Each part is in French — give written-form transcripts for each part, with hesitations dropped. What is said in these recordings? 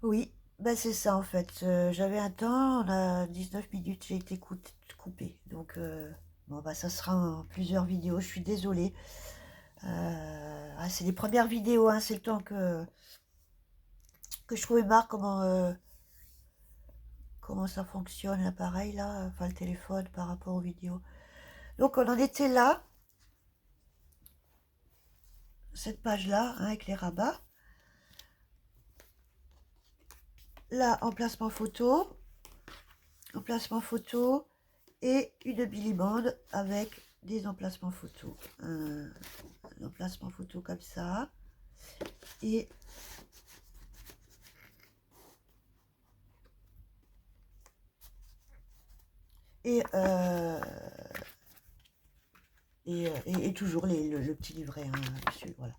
Oui, bah c'est ça en fait. J'avais un temps, on a 19 minutes, j'ai été coupée. Donc, bon, bah ça sera en plusieurs vidéos, je suis désolée. C'est les premières vidéos, hein, c'est le temps que je trouvais marre comment ça fonctionne l'appareil là, enfin le téléphone par rapport aux vidéos. Donc on en était là, cette page-là, hein, avec les rabats. Là, emplacement photo et une Band avec des emplacements photo. Un emplacement photo comme ça. Et, et, euh, et toujours le petit livret hein, dessus. Voilà.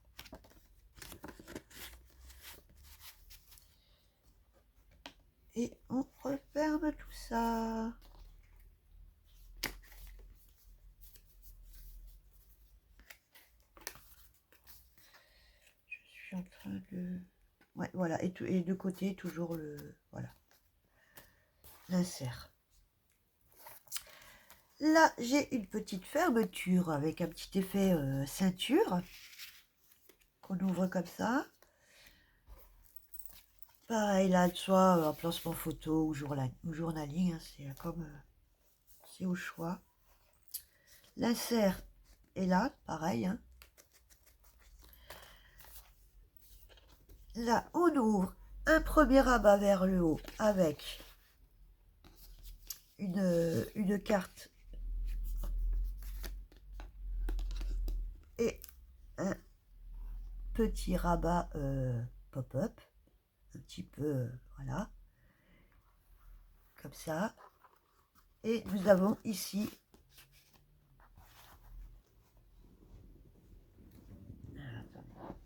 Et on referme tout ça. Je suis en train de... Ouais, voilà. Et de côté, toujours voilà, l'insert. Là, j'ai une petite fermeture avec un petit effet ceinture qu'on ouvre comme ça. Pareil, là, soit un placement photo ou journaling, hein, c'est comme c'est au choix. L'insert est là, pareil. Hein. Là, on ouvre un premier rabat vers le haut avec une carte et un petit rabat pop-up, un petit peu, voilà, comme ça. Et nous avons ici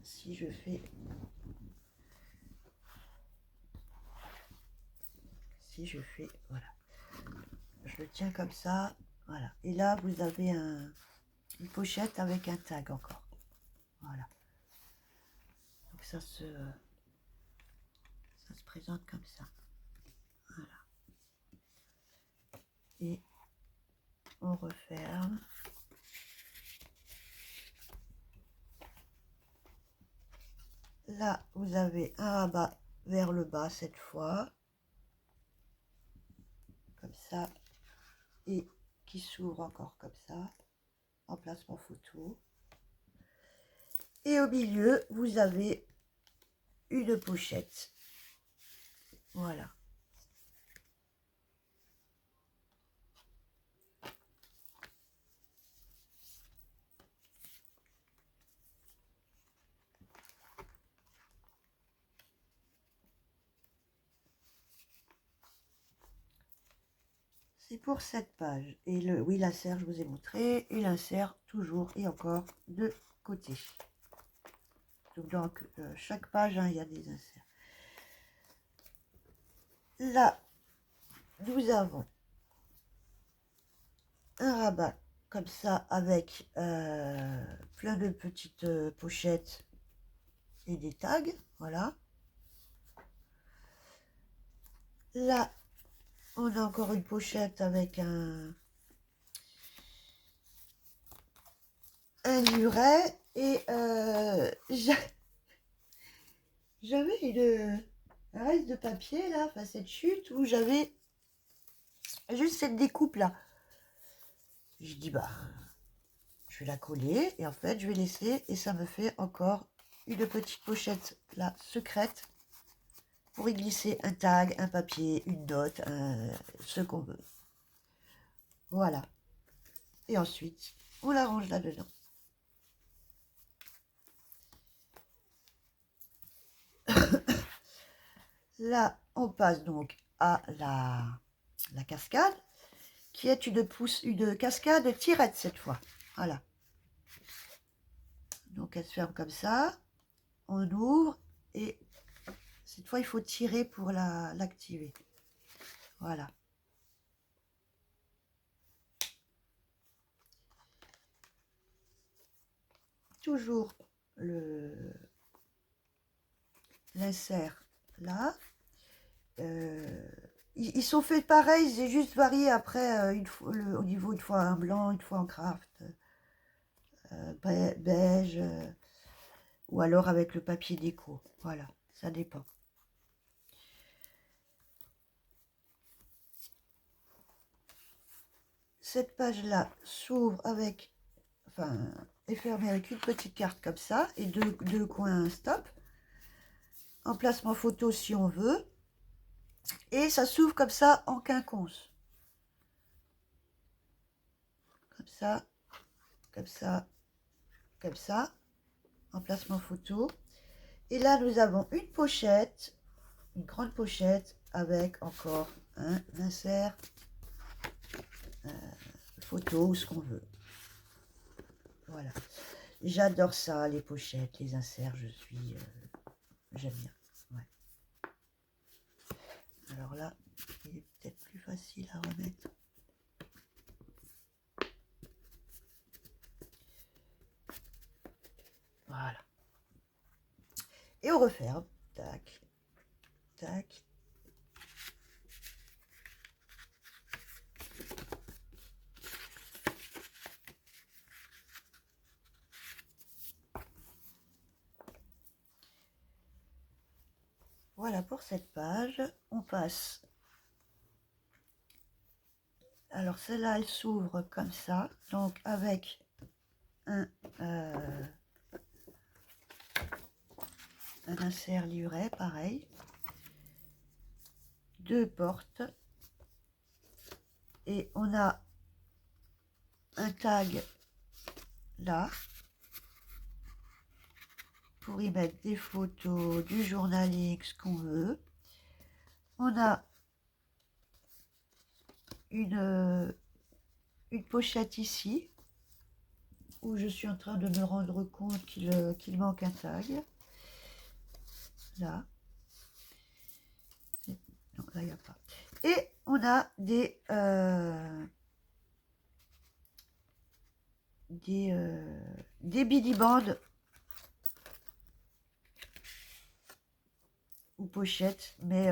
si je fais voilà, je le tiens comme ça, voilà, et là vous avez une pochette avec un tag encore, voilà, donc ça se présente comme ça, voilà, et on referme. Là vous avez un rabat vers le bas cette fois, comme ça, et qui s'ouvre encore comme ça, emplacement photo. Et au milieu, vous avez une pochette. Voilà. C'est pour cette page. Et oui, l'insert, je vous ai montré. Et l'insert, toujours et encore de côté. Donc, chaque page, hein, il y a des inserts. Là, nous avons un rabat comme ça avec plein de petites pochettes et des tags. Voilà. Là, on a encore une pochette avec un muret et j'avais un reste de papier là, enfin cette chute où j'avais juste cette découpe là. Je dis bah je vais la coller et en fait je vais laisser et ça me fait encore une petite pochette là secrète pour y glisser un tag, un papier, une note, ce qu'on veut. Voilà. Et ensuite on la range là dedans. Là on passe donc à la cascade qui est une cascade tirette cette fois. Voilà. Donc elle se ferme comme ça. On ouvre et cette fois il faut tirer pour l'activer. Voilà. Toujours l'insert là. Ils sont faits pareil, c'est juste varié après au niveau, une fois un blanc, une fois en craft, beige, ou alors avec le papier déco. Voilà, ça dépend. Cette page-là s'ouvre avec, enfin, est fermée avec une petite carte comme ça, et deux coins stop. Emplacement photo si on veut. Et ça s'ouvre comme ça en quinconce. Comme ça, comme ça, comme ça. Emplacement photo. Et là, nous avons une pochette, une grande pochette avec encore un insert photo ou ce qu'on veut. Voilà. J'adore ça, les pochettes, les inserts, j'aime bien. Ouais. Alors là, il est peut-être plus facile à remettre. Voilà. Et on referme. Tac, tac. Voilà pour cette page. On passe. Alors celle-là, elle s'ouvre comme ça. Donc avec un insert livret, pareil. Deux portes. Et on a un tag là. Pour y mettre des photos, du journalier, ce qu'on veut. On a une pochette ici, où je suis en train de me rendre compte qu'il manque un tag. Là. Non, là, il n'y a pas. Et on a des billy-bandes ou pochettes, mais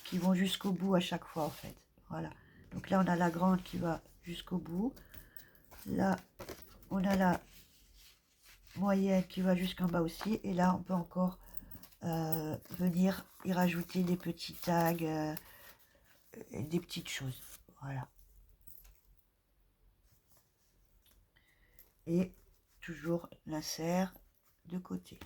qui vont jusqu'au bout à chaque fois, en fait. Voilà. Donc là, on a la grande qui va jusqu'au bout. Là, on a la moyenne qui va jusqu'en bas aussi. Et là, on peut encore venir y rajouter des petits tags, des petites choses. Voilà. Et toujours l'insert de côté.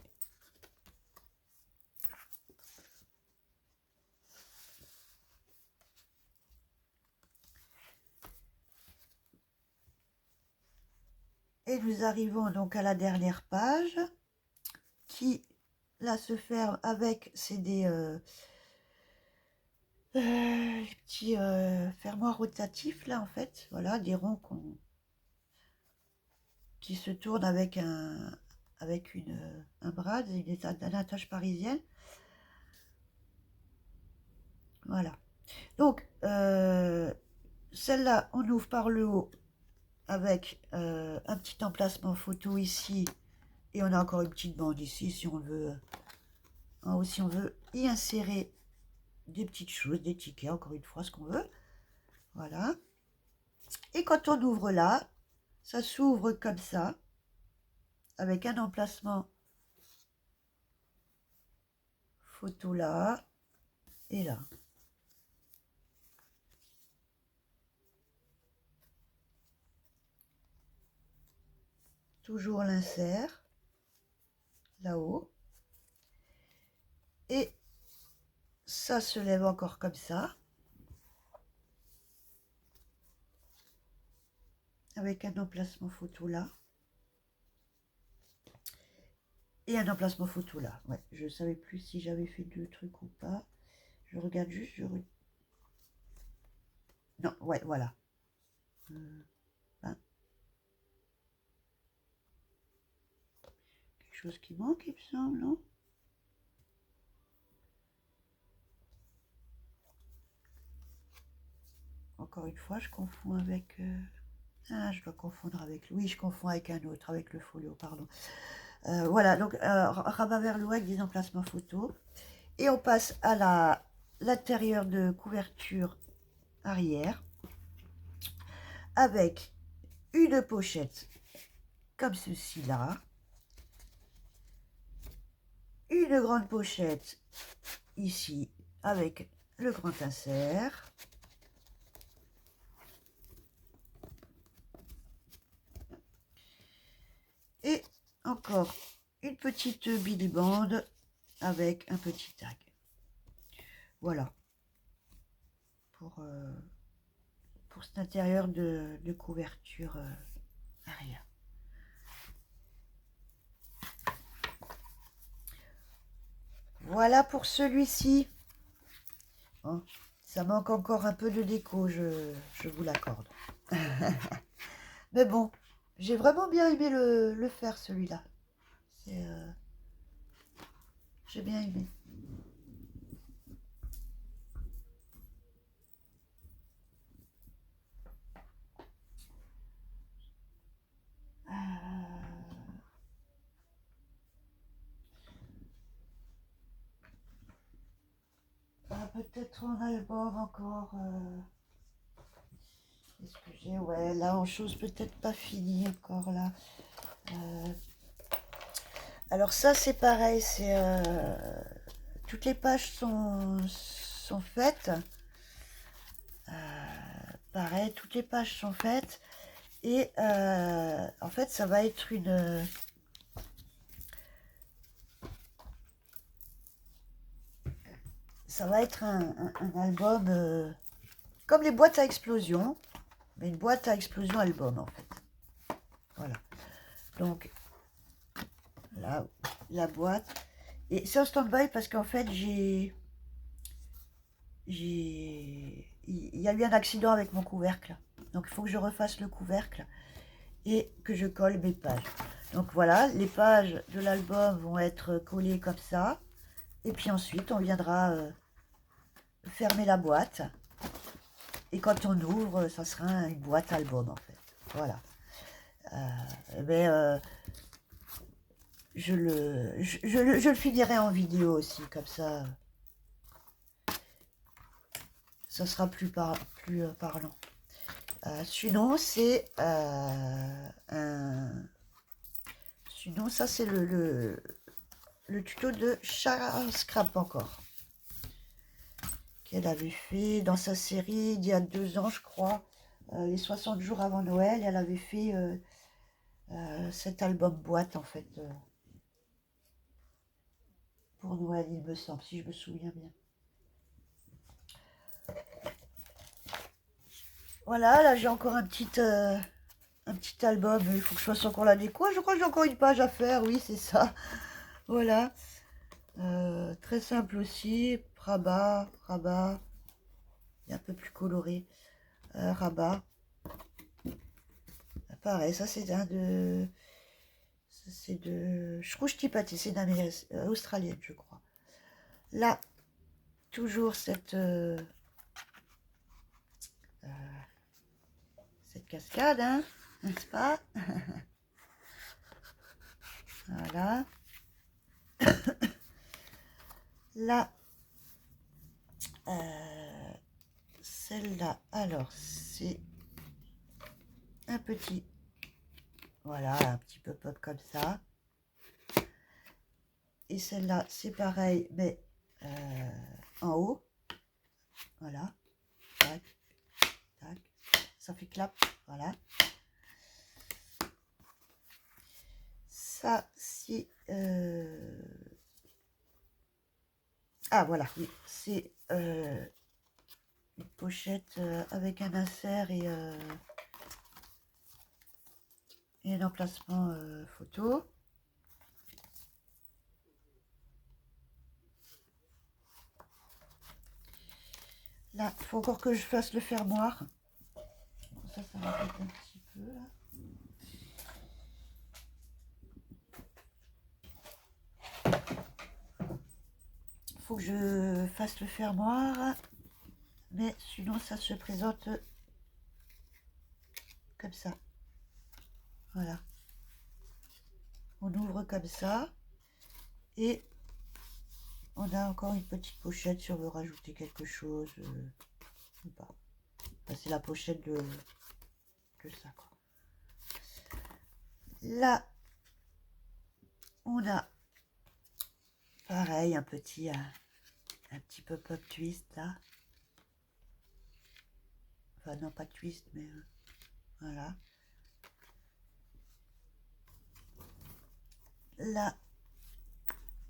Et nous arrivons donc à la dernière page qui là se ferme avec des petits fermoirs rotatifs là en fait, voilà, des ronds qui se tournent avec un brad, une attache parisienne. Voilà. Donc celle-là on ouvre par le haut avec un petit emplacement photo ici, et on a encore une petite bande ici si on veut en haut, si on veut y insérer des petites choses, des tickets, encore une fois, ce qu'on veut. Voilà. Et quand on ouvre là, ça s'ouvre comme ça, avec un emplacement photo là et là. Toujours l'insert là-haut. Et ça se lève encore comme ça, avec un emplacement photo là. Et un emplacement photo là. Ouais, je savais plus si j'avais fait deux trucs ou pas. Je regarde juste. Non, ouais, voilà. Hein. Quelque chose qui manque, il me semble, non? Encore une fois, je confonds avec... Ah, je dois confondre avec... Oui, je confonds avec un autre, avec le folio, pardon. Voilà, donc rabat vers le haut avec des emplacements photo. Et on passe à la l'intérieur de couverture arrière avec une pochette comme ceci là, une grande pochette ici avec le grand insert, et encore une petite bande avec un petit tag. Voilà pour cet intérieur de couverture arrière. Voilà pour celui-ci. Bon, ça manque encore un peu de déco, je vous l'accorde. Mais bon, j'ai vraiment bien aimé le faire, celui-là. J'ai bien aimé. Peut-être en album encore. Est-ce que j'ai... Ouais, là, en chose peut-être pas finie encore, là. Alors ça, c'est pareil. C'est toutes les pages sont faites. Pareil, toutes les pages sont faites. Et en fait, ça va être une... Ça va être un album comme les boîtes à explosion, mais une boîte à explosion album en fait. Voilà. Donc là, la boîte. Et c'est en stand-by parce qu'en fait, il y a eu un accident avec mon couvercle. Donc il faut que je refasse le couvercle et que je colle mes pages. Donc voilà, les pages de l'album vont être collées comme ça. Et puis ensuite, on viendra fermer la boîte. Et quand on ouvre, ça sera une boîte album en fait. Voilà. Je le finirai en vidéo aussi, comme ça. Ça sera plus parlant. Sinon, c'est Sinon, ça, c'est le tuto de Charles Scrap encore. Qu'elle avait fait dans sa série il y a 2 ans, je crois. Les 60 jours avant Noël. Elle avait fait cet album boîte, en fait. Pour Noël, il me semble, si je me souviens bien. Voilà, là, j'ai encore un petit album, il faut que je fasse encore la déco. Je crois que j'ai encore une page à faire, oui, c'est ça. Voilà. Très simple aussi. Rabat, et un peu plus coloré. Rabat. Pareil, ça c'est c'est de Shrushti-Patti, c'est d'Amérique australienne, je crois. Là, toujours cette cascade, hein, n'est-ce pas? Voilà. Là, celle-là, alors, c'est un petit, voilà, un petit pop-up comme ça. Et celle-là, c'est pareil, mais en haut. Voilà. Tac, tac. Ça fait clap. Voilà. Ça, c'est... Ah, voilà, oui. C'est une pochette avec un insert et un emplacement photo. Là, il faut encore que je fasse le fermoir. Ça m'embête un petit peu, là. Faut que je fasse le fermoir, mais sinon ça se présente comme ça. Voilà. On ouvre comme ça et On a encore une petite pochette si on veut rajouter quelque chose. Ou pas. Enfin, c'est la pochette de ça, quoi. Là, on a pareil un petit pop-up twist là. Enfin non, pas twist, mais voilà. Là,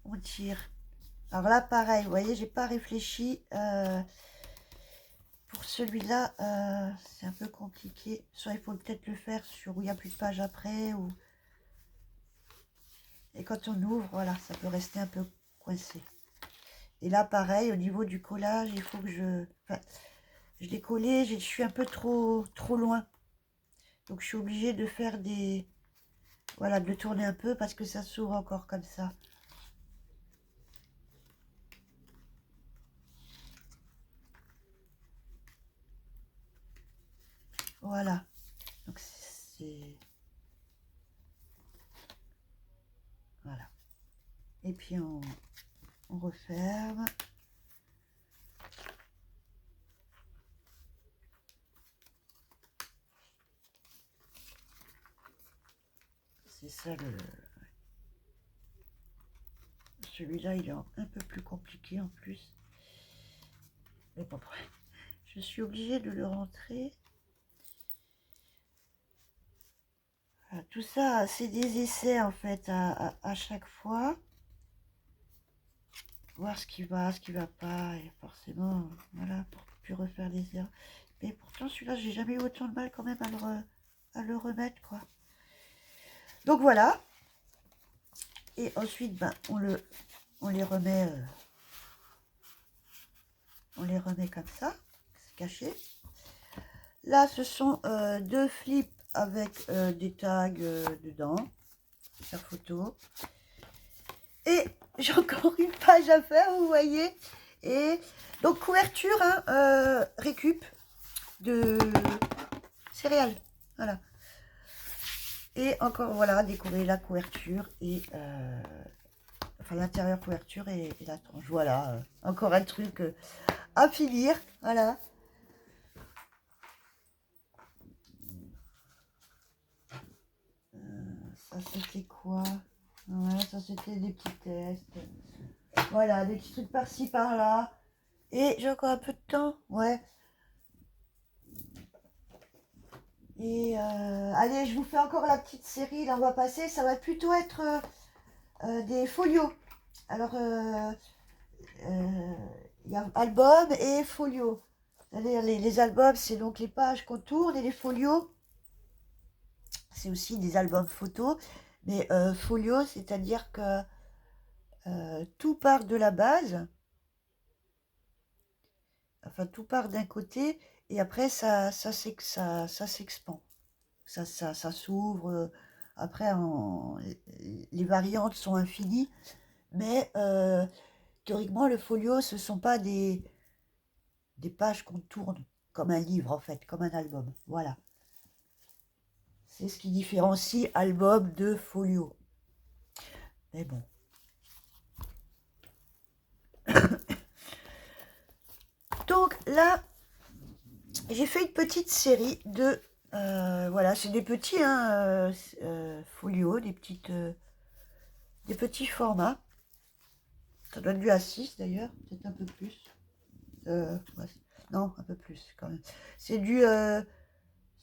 on tire. Alors là, pareil, vous voyez, j'ai pas réfléchi. Pour celui-là, c'est un peu compliqué. Soit il faut peut-être le faire sur où il n'y a plus de page après. Ou... Et quand on ouvre, voilà, ça peut rester un peu coincé. Et là, pareil, au niveau du collage, il faut que je... Enfin, je l'ai collé, je suis un peu trop loin. Donc je suis obligée de faire des... Voilà, de le tourner un peu parce que ça s'ouvre encore comme ça. Voilà. Donc c'est... Voilà. Et puis on referme. C'est ça le... Celui-là, il est un peu plus compliqué en plus. Mais bon, je suis obligée de le rentrer. Voilà, tout ça, c'est des essais en fait à chaque fois. Voir ce qui va pas. Et forcément, voilà, pour plus refaire les erreurs. Mais pourtant, celui-là, j'ai jamais eu autant de mal quand même à le remettre, quoi. Donc voilà. Et ensuite, ben, on les remet comme ça, c'est caché. Là, ce sont deux flips avec des tags dedans, sa photo. Et j'ai encore une page à faire, vous voyez. Et donc couverture, hein, récup de céréales, voilà. Et encore, voilà, décorer la couverture et enfin l'intérieur couverture et la tranche. Voilà, encore un truc à finir, voilà. Ça c'était quoi? Ouais, ça c'était des petits tests. Voilà, des petits trucs par-ci par-là. Et j'ai encore un peu de temps, ouais. Et allez, je vous fais encore la petite série, là on va passer, ça va plutôt être des folios. Alors, il y a album et folio. Les albums, c'est donc les pages qu'on tourne, et les folios, c'est aussi des albums photos. Mais folio, c'est-à-dire que tout part de la base, enfin tout part d'un côté, et après ça s'expand. Ça s'ouvre. Après, les variantes sont infinies, mais théoriquement, le folio, ce ne sont pas des pages qu'on tourne comme un livre, en fait, comme un album. Voilà. C'est ce qui différencie album de folio. Mais bon. Donc là, j'ai fait une petite série de... voilà, c'est des petits folios, des petits formats. Ça doit être du A6 d'ailleurs, peut-être un peu plus. Ouais, non, un peu plus quand même. C'est du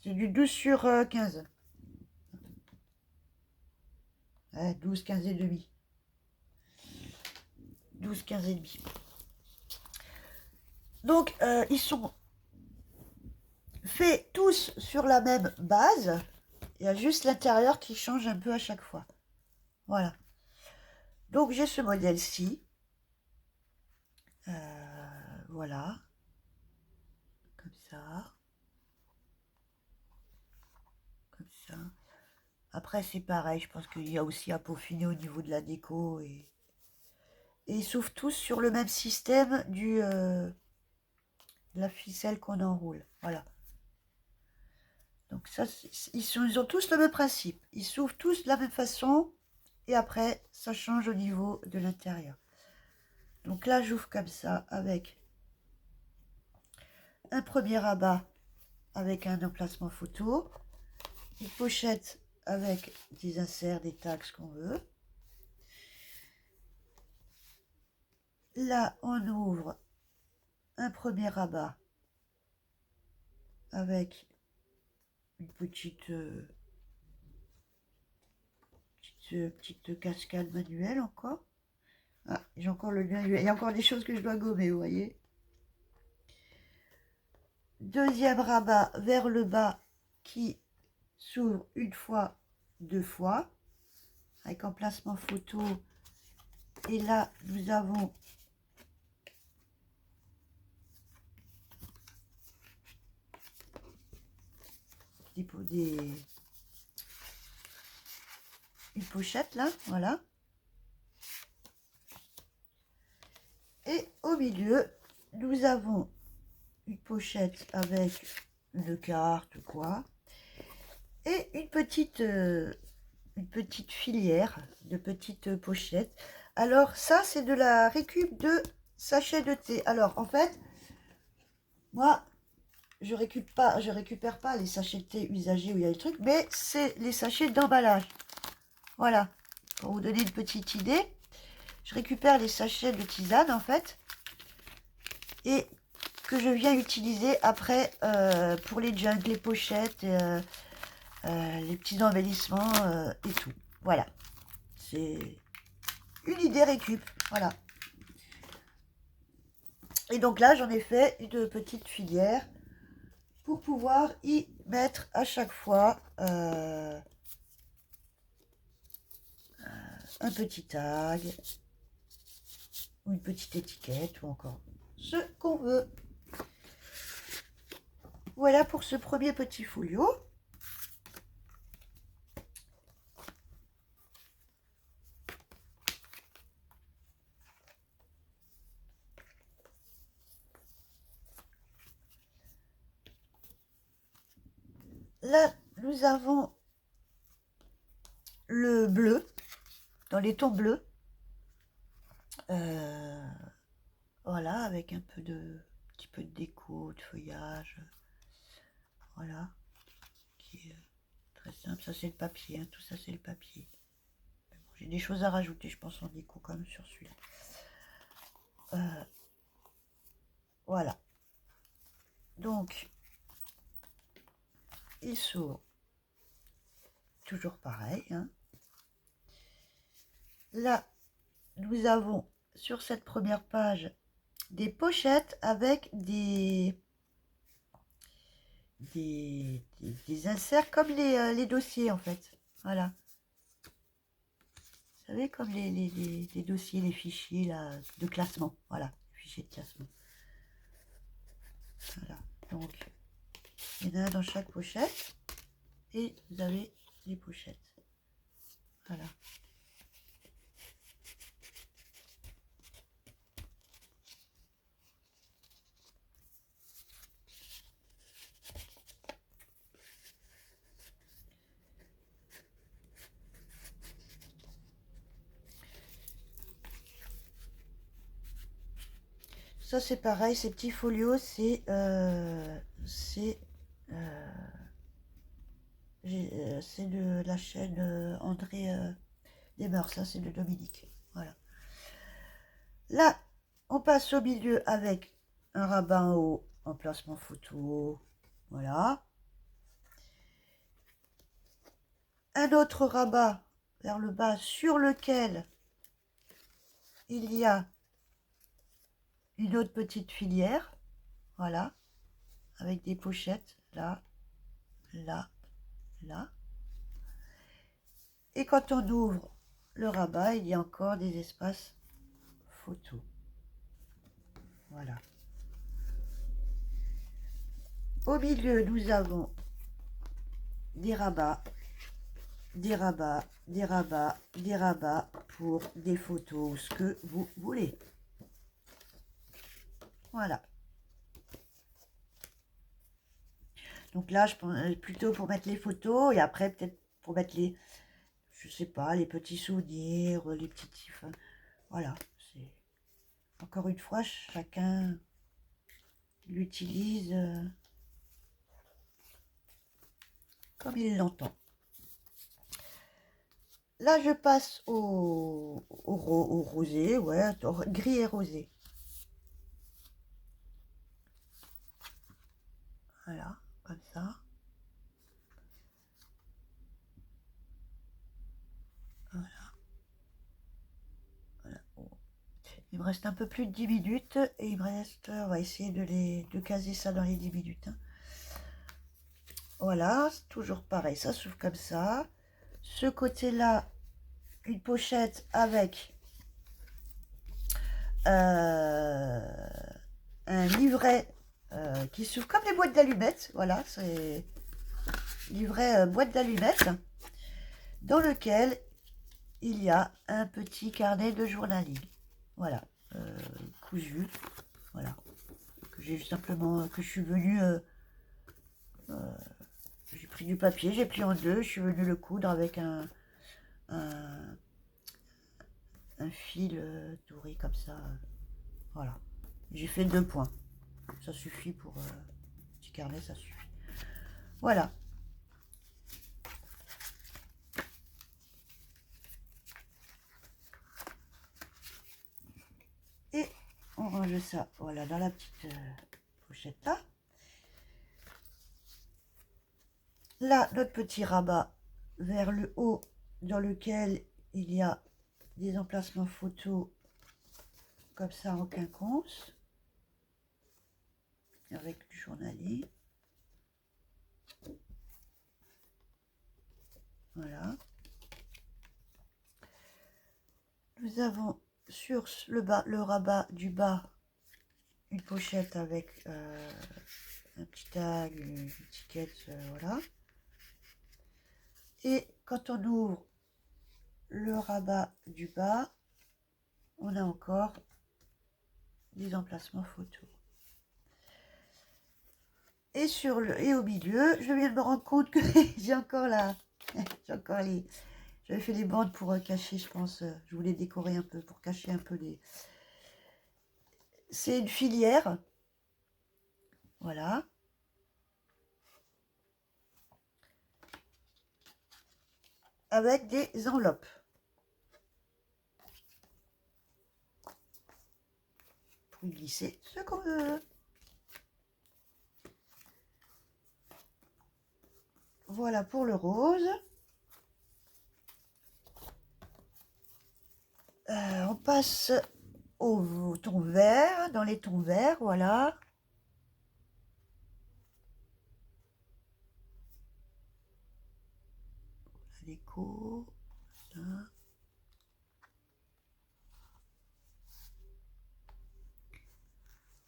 12 sur 15. Ouais, 12, 15 et demi. 12, 15 et demi. Donc, ils sont faits tous sur la même base. Il y a juste l'intérieur qui change un peu à chaque fois. Voilà. Donc, j'ai ce modèle-ci. Voilà. Comme ça. Comme ça. Après, c'est pareil. Je pense qu'il y a aussi à peaufiner au niveau de la déco. Et ils s'ouvrent tous sur le même système de la ficelle qu'on enroule. Voilà. Donc ça, ils ont tous le même principe. Ils s'ouvrent tous de la même façon. Et après, ça change au niveau de l'intérieur. Donc là, j'ouvre comme ça avec un premier rabat avec un emplacement photo, une pochette avec des inserts, des tags, ce qu'on veut. Là, on ouvre un premier rabat avec une petite cascade manuelle encore. Ah, j'ai encore le lien. Il y a encore des choses que je dois gommer, vous voyez. Deuxième rabat vers le bas qui s'ouvre une fois, deux fois, avec emplacement photo. Et là, nous avons une pochette là, voilà. Et au milieu, nous avons une pochette avec une carte, quoi, et une petite filière de petites pochettes. Alors ça, c'est de la récup de sachets de thé. Alors en fait, moi, je récupère pas les sachets de thé usagés où il y a des trucs, mais c'est les sachets d'emballage. Voilà, pour vous donner une petite idée, je récupère les sachets de tisane en fait, et que je viens utiliser après pour les jugs, les pochettes, les petits embellissements et tout. Voilà, c'est une idée récup, voilà. Et donc là, j'en ai fait une petite filière pour pouvoir y mettre à chaque fois un petit tag ou une petite étiquette ou encore ce qu'on veut. Voilà pour ce premier petit folio. Là, nous avons le bleu, dans les tons bleus. Voilà, avec un petit peu de déco, de feuillage. Voilà, qui est très simple. Ça, c'est le papier, hein, tout ça, c'est le papier. Bon, j'ai des choses à rajouter, je pense, en déco, quand même, sur celui-là. Voilà. Donc, il s'ouvre toujours pareil, hein. Là, nous avons sur cette première page des pochettes avec des inserts comme les dossiers en fait. Voilà. Vous savez, comme les dossiers, les fichiers là, de classement. Voilà, fichiers de classement. Voilà. Donc, il y en a un dans chaque pochette. Et vous avez les pochettes. Voilà. Ça c'est pareil, ces petits folios, c'est de la chaîne André Desmeurs, ça c'est de Dominique. Voilà. Là, on passe au milieu avec un rabat en haut, emplacement photo. Voilà. Un autre rabat vers le bas sur lequel il y a une autre petite filière. Voilà. Avec des pochettes là, là, là. Et quand on ouvre le rabat, il y a encore des espaces photos. Voilà. Au milieu, nous avons des rabats, des rabats, des rabats, des rabats pour des photos, ce que vous voulez. Voilà. Donc là, je pense plutôt pour mettre les photos et après peut-être pour mettre les, je sais pas, les petits souvenirs, les petits... Enfin, voilà. encore une fois, chacun l'utilise comme il l'entend. Là, je passe au rosé, ouais, gris et rosé. Voilà, comme ça. Voilà. Voilà. Oh. Il me reste un peu plus de 10 minutes et il me reste, on va essayer de caser ça dans les 10 minutes. Hein. Voilà, c'est toujours pareil, ça s'ouvre comme ça. Ce côté-là, une pochette avec un livret qui s'ouvre comme les boîtes d'allumettes. Voilà, c'est livret boîte d'allumettes dans lequel il y a un petit carnet de journaling. Voilà, cousu. Voilà, que j'ai simplement, que je suis venue, j'ai pris du papier, j'ai plié en deux, je suis venue le coudre avec un fil doré comme ça. Voilà, j'ai fait 2 points. Ça suffit pour petit carnet, ça suffit. Voilà. Et on range ça, voilà, dans la petite pochette là. Là, notre petit rabat vers le haut dans lequel il y a des emplacements photos comme ça en quinconce avec du journalier. Voilà. Nous avons sur le rabat du bas une pochette avec un petit tag, une étiquette, voilà. Et quand on ouvre le rabat du bas, on a encore des emplacements photos. Et et au milieu, je viens de me rendre compte que j'ai encore j'avais fait les bandes pour cacher, je pense, je voulais décorer un peu, pour cacher un peu les... C'est une filière, voilà. Avec des enveloppes. Pour y glisser ce qu'on veut. Voilà pour le rose. On passe au ton vert, dans les tons verts, voilà. La déco, ça.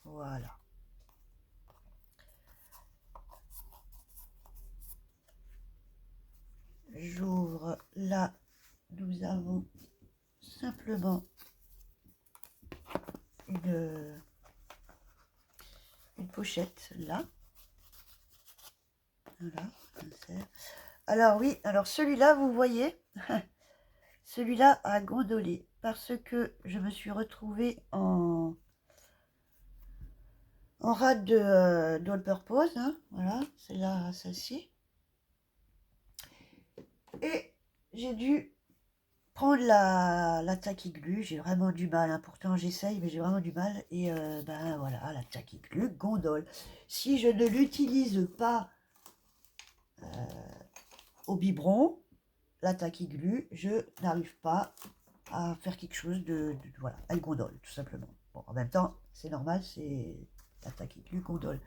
Voilà. J'ouvre là, nous avons simplement une pochette là. Voilà. Alors oui, alors celui-là, vous voyez, celui-là a gondolé parce que je me suis retrouvée en rade d'all purpose, hein, voilà, c'est là, celle-ci. Et j'ai dû prendre la tacky glue, j'ai vraiment du mal, hein, pourtant j'essaye, mais j'ai vraiment du mal. Et ben voilà, la tacky glue gondole. Si je ne l'utilise pas au biberon, la tacky glue, je n'arrive pas à faire quelque chose voilà, elle gondole, tout simplement. Bon, en même temps, c'est normal, c'est la tacky glue gondole.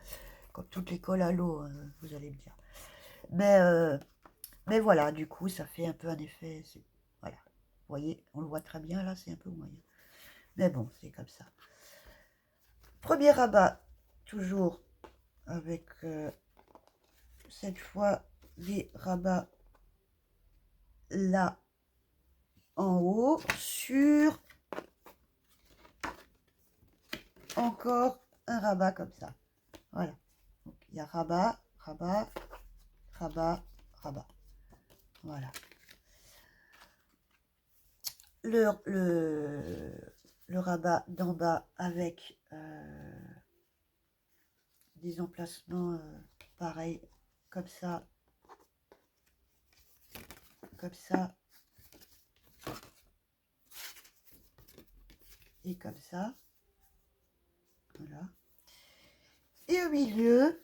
Comme toutes les colles à l'eau, vous allez me dire. Mais voilà, du coup, ça fait un peu un effet. Voilà. Vous voyez, on le voit très bien, là, c'est un peu moyen. Mais bon, c'est comme ça. Premier rabat, toujours avec cette fois des rabats là en haut sur encore un rabat comme ça. Voilà. Donc, il y a rabat, rabat, rabat, rabat. Voilà. le rabat d'en bas avec des emplacements pareils, comme ça, et comme ça. Voilà. Et au milieu,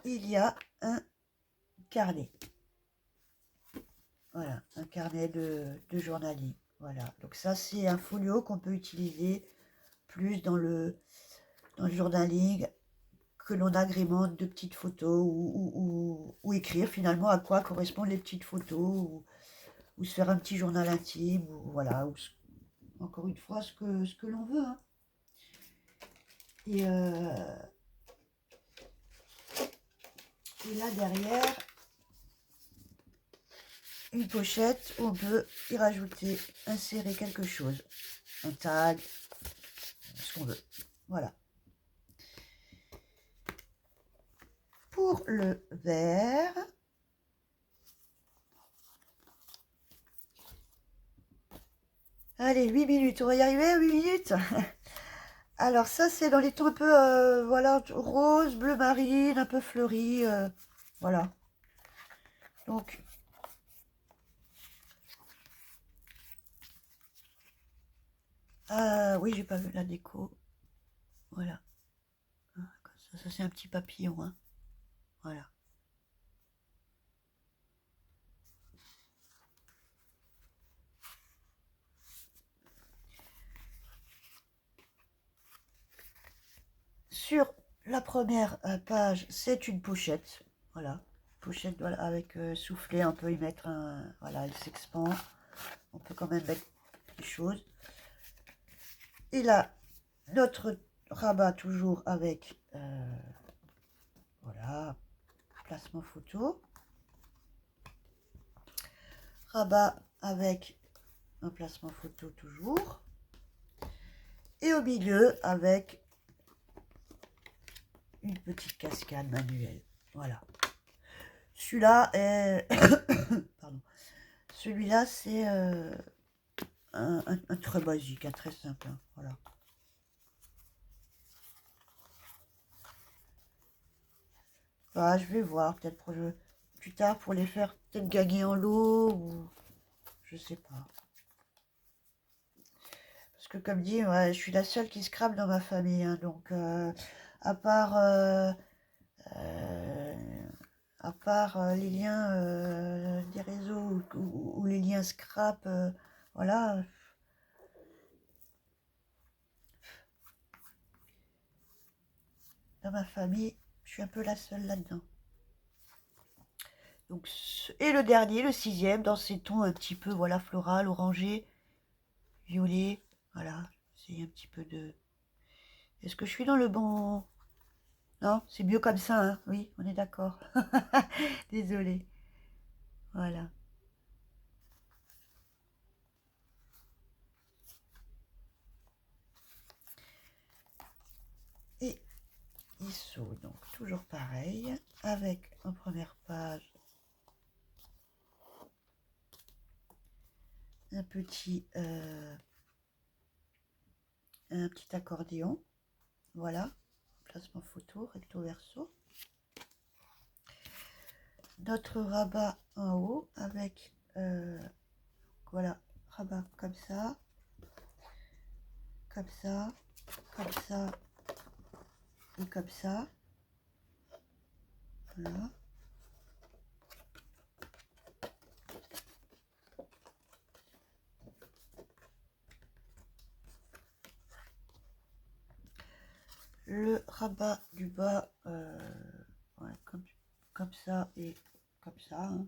il y a un carnet. Voilà, un carnet de journaling. Voilà, donc ça c'est un folio qu'on peut utiliser plus dans le journaling, que l'on agrémente de petites photos ou écrire finalement à quoi correspondent les petites photos ou se faire un petit journal intime ou voilà, ou encore une fois ce que l'on veut. Hein. Et là derrière, une pochette où on peut y rajouter, insérer quelque chose, un tag, ce qu'on veut. Voilà. Pour le verre, allez, 8 minutes, on va y arriver, 8 minutes. Alors ça, c'est dans les tons un peu, voilà, rose, bleu marine, un peu fleuri, voilà. Donc, oui, j'ai pas vu la déco, voilà. Ça c'est un petit papillon, hein. Voilà. Sur la première page, c'est une pochette, voilà. Pochette, voilà, avec soufflet, on peut y mettre un, voilà, elle s'expand. On peut quand même mettre des choses. Et là, notre rabat toujours avec, voilà, placement photo. Rabat avec un placement photo toujours. Et au milieu avec une petite cascade manuelle. Voilà. Celui-là est... Pardon. Celui-là, c'est un très basique, un très simple. Hein. Voilà. Bah, je vais voir, peut-être plus tard pour les faire peut-être gagner en lot ou je sais pas. Parce que comme dit, ouais, je suis la seule qui scrape dans ma famille, hein, donc à part euh, les liens des réseaux ou les liens scrap, voilà. Dans ma famille, je suis un peu la seule là-dedans. Donc, et le dernier, le sixième, dans ces tons un petit peu, voilà, floral, orangé, violet, voilà, c'est un petit peu de... Est-ce que je suis dans le bon... Non, c'est mieux comme ça, hein. Oui, on est d'accord. Désolée. Voilà. Et ISO, donc toujours pareil, avec en première page un petit accordéon, voilà, placement photo, recto verso. Notre rabat en haut avec, voilà, rabat comme ça, comme ça, comme ça, et comme ça. Voilà. Le rabat du bas, ouais, comme ça et comme ça. Hein.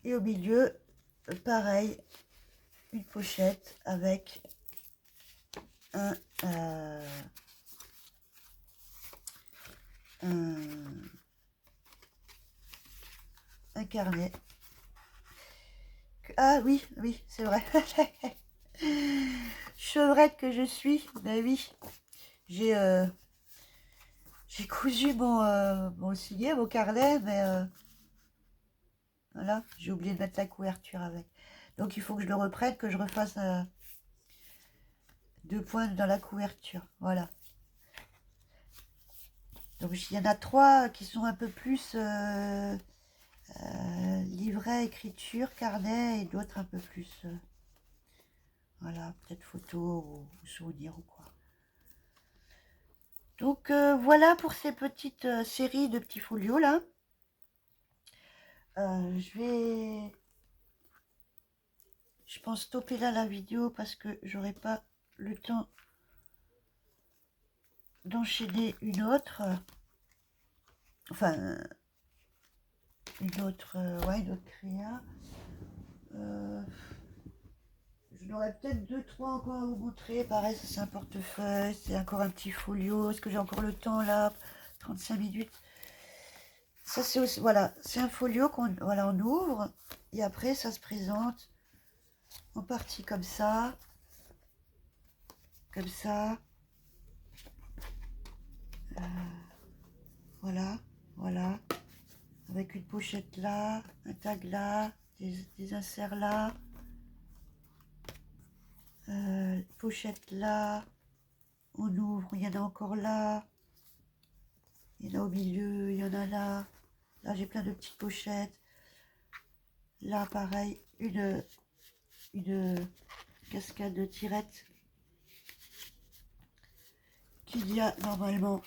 Et au milieu, pareil, une pochette avec un, un carnet. Ah oui, oui, c'est vrai. Chevrette que je suis, ben oui. J'ai cousu mon signet, mon carnet, mais voilà, j'ai oublié de mettre la couverture avec. Donc il faut que je le reprenne, que je refasse 2 points dans la couverture. Voilà. Donc il y en a 3 qui sont un peu plus livret, écriture, carnet, et d'autres un peu plus voilà, peut-être photo ou souvenir ou quoi. Donc voilà pour ces petites séries de petits folios là. Je pense stopper là la vidéo parce que j'aurai pas le temps d'enchaîner une autre. Enfin, une autre créa. Je n'aurais peut-être 2-3 encore à vous montrer. Pareil, ça c'est un portefeuille, c'est encore un petit folio. Est-ce que j'ai encore le temps là? 35 minutes. Ça c'est aussi, voilà, c'est un folio qu'on on ouvre et après ça se présente en partie comme ça, voilà, voilà, avec une pochette là, un tag là, des inserts là, pochette là, on ouvre, il y en a encore là, il y en a au milieu, il y en a là, là j'ai plein de petites pochettes, là pareil, une cascade de tirettes qu'il y a normalement,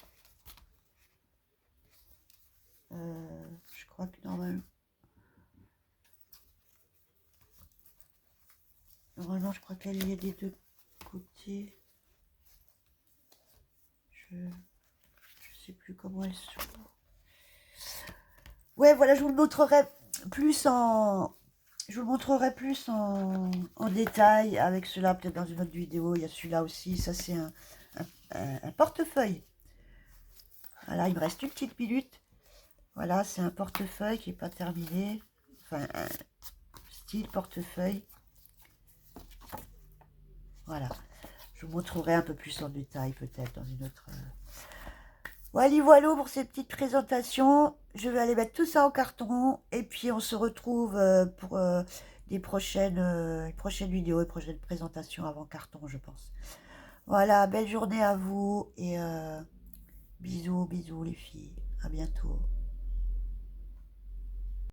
je crois que normalement je crois qu'elle y est des deux côtés. Je sais plus comment elles sont. Ouais, voilà, je vous le montrerai plus en détail avec cela, peut-être dans une autre vidéo. Il y a celui-là aussi, ça c'est un portefeuille. Voilà, il me reste une petite minute. Voilà, c'est un portefeuille qui n'est pas terminé. Enfin, un style portefeuille. Voilà, je vous montrerai un peu plus en détail peut-être dans une autre... Voilà pour cette petite présentation. Je vais aller mettre tout ça en carton et puis on se retrouve pour des prochaines vidéos et prochaines présentations avant carton, je pense. Voilà, belle journée à vous et bisous les filles. À bientôt.